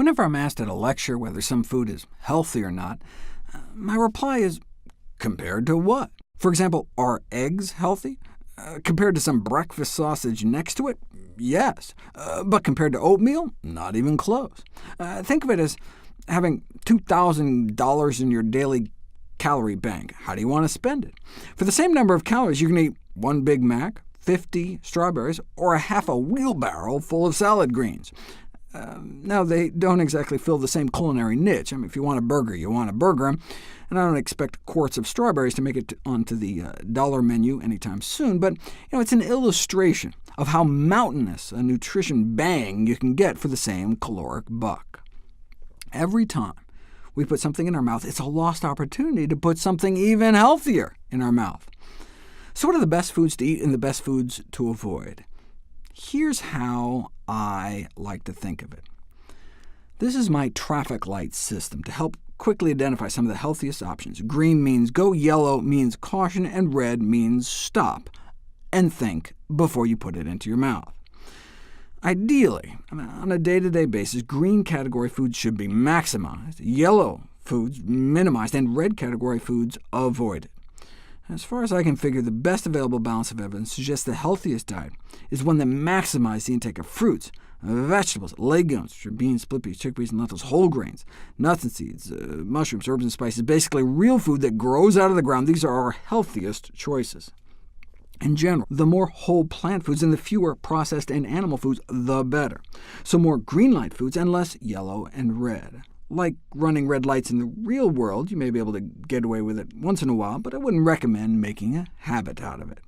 Whenever I'm asked at a lecture whether some food is healthy or not, my reply is, compared to what? For example, are eggs healthy? Compared to some breakfast sausage next to it? Yes. But compared to oatmeal? Not even close. Think of it as having $2,000 in your daily calorie bank. How do you want to spend it? For the same number of calories, you can eat one Big Mac, 50 strawberries, or a half a wheelbarrow full of salad greens. Now, they don't exactly fill the same culinary niche. I mean, if you want a burger, you want a burger, and I don't expect quarts of strawberries to make it onto the dollar menu anytime soon, but it's an illustration of how mountainous a nutrition bang you can get for the same caloric buck. Every time we put something in our mouth, it's a lost opportunity to put something even healthier in our mouth. So what are the best foods to eat and the best foods to avoid? Here's how I like to think of it. This is my traffic light system to help quickly identify some of the healthiest options. Green means go, yellow means caution, and red means stop, and think before you put it into your mouth. Ideally, on a day-to-day basis, green category foods should be maximized, yellow foods minimized, and red category foods avoided. As far as I can figure, the best available balance of evidence suggests the healthiest diet is one that maximizes the intake of fruits, vegetables, legumes, which are beans, split peas, chickpeas, and lentils, whole grains, nuts and seeds, mushrooms, herbs and spices, basically real food that grows out of the ground. These are our healthiest choices. In general, the more whole plant foods and the fewer processed and animal foods, the better. So more green light foods and less yellow and red. Like running red lights in the real world, you may be able to get away with it once in a while, but I wouldn't recommend making a habit out of it.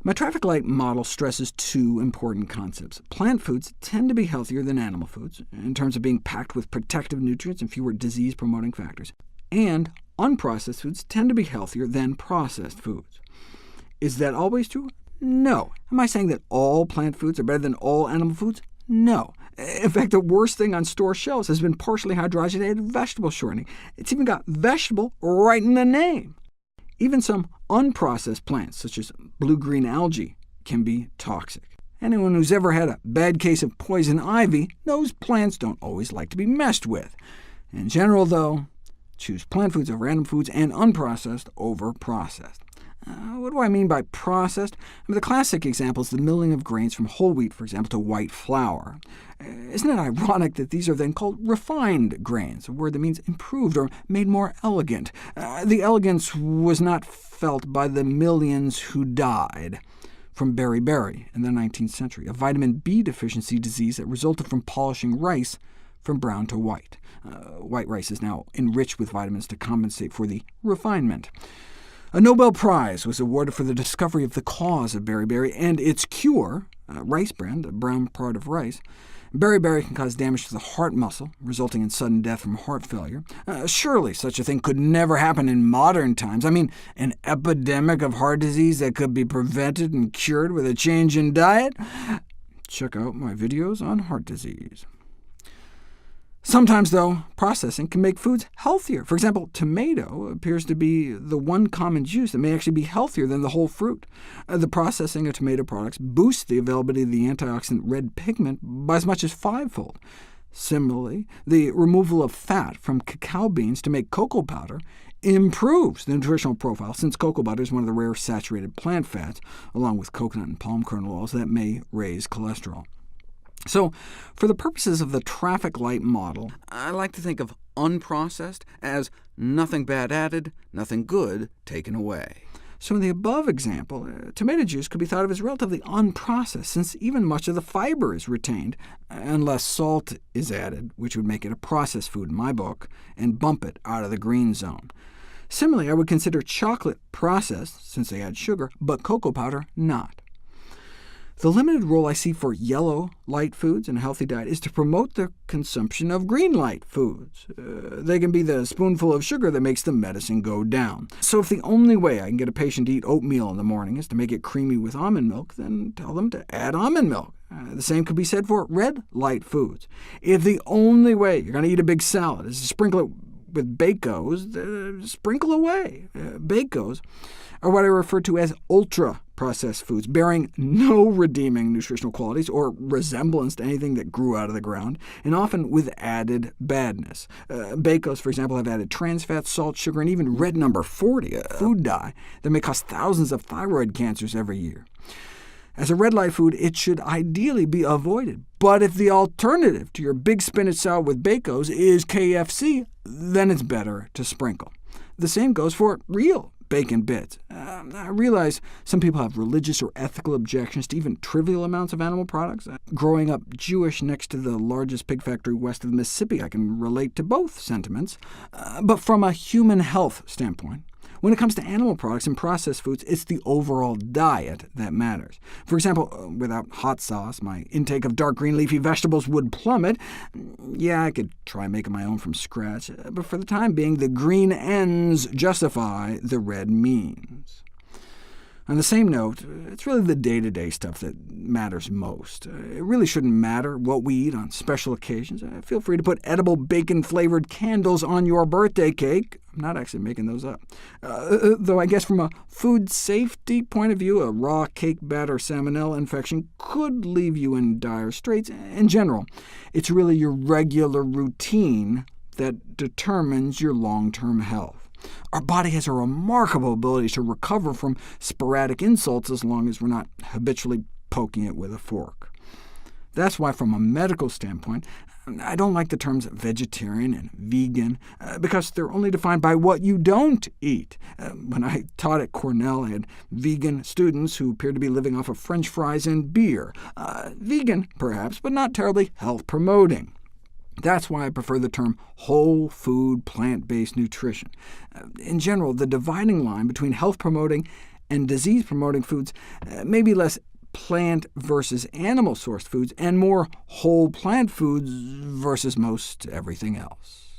My traffic light model stresses two important concepts. Plant foods tend to be healthier than animal foods, in terms of being packed with protective nutrients and fewer disease-promoting factors. And unprocessed foods tend to be healthier than processed foods. Is that always true? No. Am I saying that all plant foods are better than all animal foods? No. In fact, the worst thing on store shelves has been partially hydrogenated vegetable shortening. It's even got vegetable right in the name. Even some unprocessed plants, such as blue-green algae, can be toxic. Anyone who's ever had a bad case of poison ivy knows plants don't always like to be messed with. In general, though, choose plant foods over animal foods and unprocessed over processed. What do I mean by processed? The classic example is the milling of grains from whole wheat, for example, to white flour. Isn't it ironic that these are then called refined grains, a word that means improved or made more elegant? The elegance was not felt by the millions who died from beriberi in the 19th century, a vitamin B deficiency disease that resulted from polishing rice from brown to white. White rice is now enriched with vitamins to compensate for the refinement. A Nobel Prize was awarded for the discovery of the cause of beriberi and its cure, rice bran, the brown part of rice. Beriberi can cause damage to the heart muscle, resulting in sudden death from heart failure. Surely such a thing could never happen in modern times. I mean, an epidemic of heart disease that could be prevented and cured with a change in diet? Check out my videos on heart disease. Sometimes, though, processing can make foods healthier. For example, tomato appears to be the one common juice that may actually be healthier than the whole fruit. The processing of tomato products boosts the availability of the antioxidant red pigment by as much as 5-fold. Similarly, the removal of fat from cacao beans to make cocoa powder improves the nutritional profile, since cocoa butter is one of the rare saturated plant fats, along with coconut and palm kernel oils, that may raise cholesterol. So, for the purposes of the traffic light model, I like to think of unprocessed as nothing bad added, nothing good taken away. So in the above example, tomato juice could be thought of as relatively unprocessed, since even much of the fiber is retained, unless salt is added, which would make it a processed food in my book, and bump it out of the green zone. Similarly, I would consider chocolate processed, since they add sugar, but cocoa powder not. The limited role I see for yellow light foods in a healthy diet is to promote the consumption of green light foods. They can be the spoonful of sugar that makes the medicine go down. So if the only way I can get a patient to eat oatmeal in the morning is to make it creamy with almond milk, then tell them to add almond milk. The same could be said for red light foods. If the only way you're going to eat a big salad is to sprinkle it with Bakos, sprinkle away. Bakos are what I refer to as ultra-processed foods, bearing no redeeming nutritional qualities or resemblance to anything that grew out of the ground, and often with added badness. Bakos, for example, have added trans fat, salt, sugar, and even red number 40, a food dye that may cause thousands of thyroid cancers every year. As a red light food, it should ideally be avoided. But if the alternative to your big spinach salad with Bakos is KFC, then it's better to sprinkle. The same goes for real bacon bits. I realize some people have religious or ethical objections to even trivial amounts of animal products. Growing up Jewish next to the largest pig factory west of the Mississippi, I can relate to both sentiments. But from a human health standpoint, when it comes to animal products and processed foods, it's the overall diet that matters. For example, without hot sauce, my intake of dark green leafy vegetables would plummet. Yeah, I could try making my own from scratch, but for the time being, the green ends justify the red means. On the same note, it's really the day-to-day stuff that matters most. It really shouldn't matter what we eat on special occasions. Feel free to put edible bacon-flavored candles on your birthday cake. I'm not actually making those up. Though I guess from a food safety point of view, a raw cake batter salmonella infection could leave you in dire straits. In general, it's really your regular routine that determines your long-term health. Our body has a remarkable ability to recover from sporadic insults as long as we're not habitually poking it with a fork. That's why, from a medical standpoint, I don't like the terms vegetarian and vegan, because they're only defined by what you don't eat. When I taught at Cornell, I had vegan students who appeared to be living off of French fries and beer. Vegan, perhaps, but not terribly health-promoting. That's why I prefer the term whole food, plant-based nutrition. In general, the dividing line between health-promoting and disease-promoting foods may be less plant versus animal-sourced foods, and more whole plant foods versus most everything else.